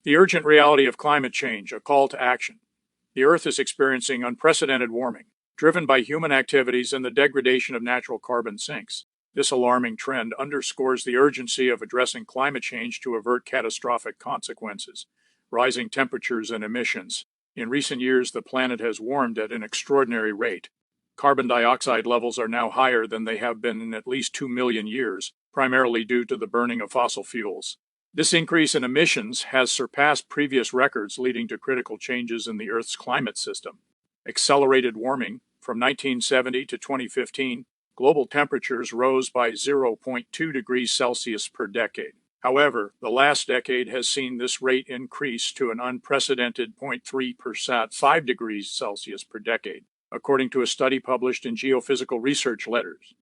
The urgent reality of climate change, a call to action. The Earth is experiencing unprecedented warming, driven by human activities and the degradation of natural carbon sinks. This alarming trend underscores the urgency of addressing climate change to avert catastrophic consequences. Rising temperatures and emissions. In recent years, the planet has warmed at an extraordinary rate. Carbon dioxide levels are now higher than they have been in at least 2 million years, primarily due to the burning of fossil fuels. This increase in emissions has surpassed previous records, leading to critical changes in the Earth's climate system. Accelerated warming. From 1970 to 2015, global temperatures rose by 0.2 degrees Celsius per decade. However, the last decade has seen this rate increase to an unprecedented 0.3%, 5 degrees Celsius per decade, according to a study published in Geophysical Research Letters.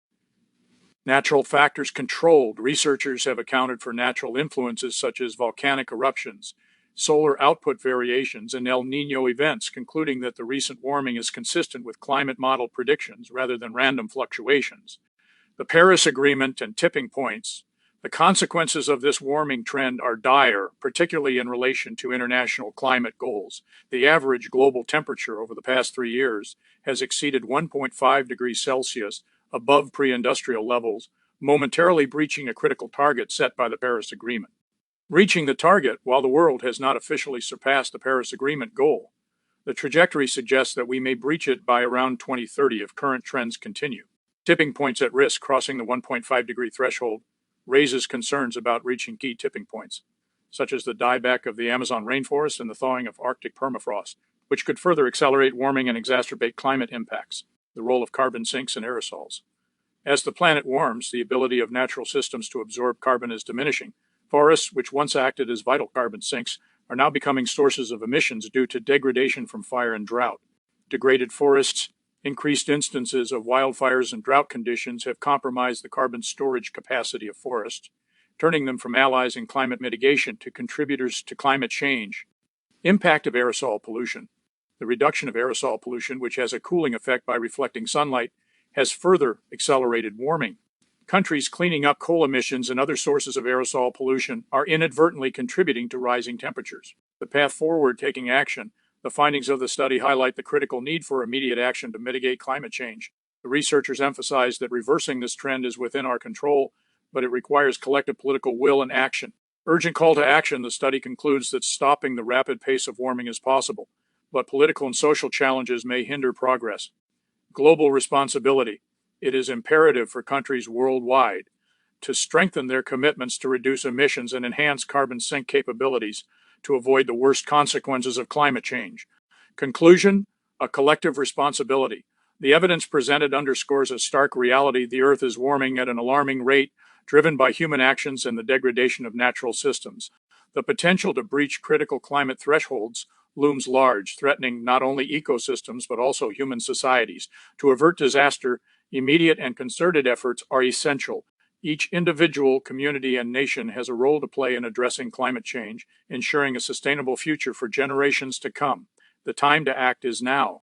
Natural factors controlled. Researchers have accounted for natural influences such as volcanic eruptions, solar output variations, and El Niño events, concluding that the recent warming is consistent with climate model predictions rather than random fluctuations. The Paris Agreement and tipping points. The consequences of this warming trend are dire, particularly in relation to international climate goals. The average global temperature over the past 3 years has exceeded 1.5 degrees Celsius above pre-industrial levels, momentarily breaching a critical target set by the Paris Agreement. Reaching the target, while the world has not officially surpassed the Paris Agreement goal, the trajectory suggests that we may breach it by around 2030 if current trends continue. Tipping points at risk. Crossing the 1.5 degree threshold raises concerns about reaching key tipping points, such as the dieback of the Amazon rainforest and the thawing of Arctic permafrost, which could further accelerate warming and exacerbate climate impacts. The role of carbon sinks and aerosols. As the planet warms, the ability of natural systems to absorb carbon is diminishing. Forests, which once acted as vital carbon sinks, are now becoming sources of emissions due to degradation from fire and drought. Degraded forests, increased instances of wildfires and drought conditions have compromised the carbon storage capacity of forests, turning them from allies in climate mitigation to contributors to climate change. Impact of aerosol pollution. The reduction of aerosol pollution, which has a cooling effect by reflecting sunlight, has further accelerated warming. Countries cleaning up coal emissions and other sources of aerosol pollution are inadvertently contributing to rising temperatures. The path forward: taking action. The findings of the study highlight the critical need for immediate action to mitigate climate change. The researchers emphasize that reversing this trend is within our control, but it requires collective political will and action. Urgent call to action. The study concludes that stopping the rapid pace of warming is possible, but political and social challenges may hinder progress. Global responsibility. It is imperative for countries worldwide to strengthen their commitments to reduce emissions and enhance carbon sink capabilities to avoid the worst consequences of climate change. Conclusion: a collective responsibility. The evidence presented underscores a stark reality: the Earth is warming at an alarming rate, driven by human actions and the degradation of natural systems. The potential to breach critical climate thresholds looms large, threatening not only ecosystems but also human societies. To avert disaster, immediate and concerted efforts are essential. Each individual, community, and nation has a role to play in addressing climate change, ensuring a sustainable future for generations to come. The time to act is now.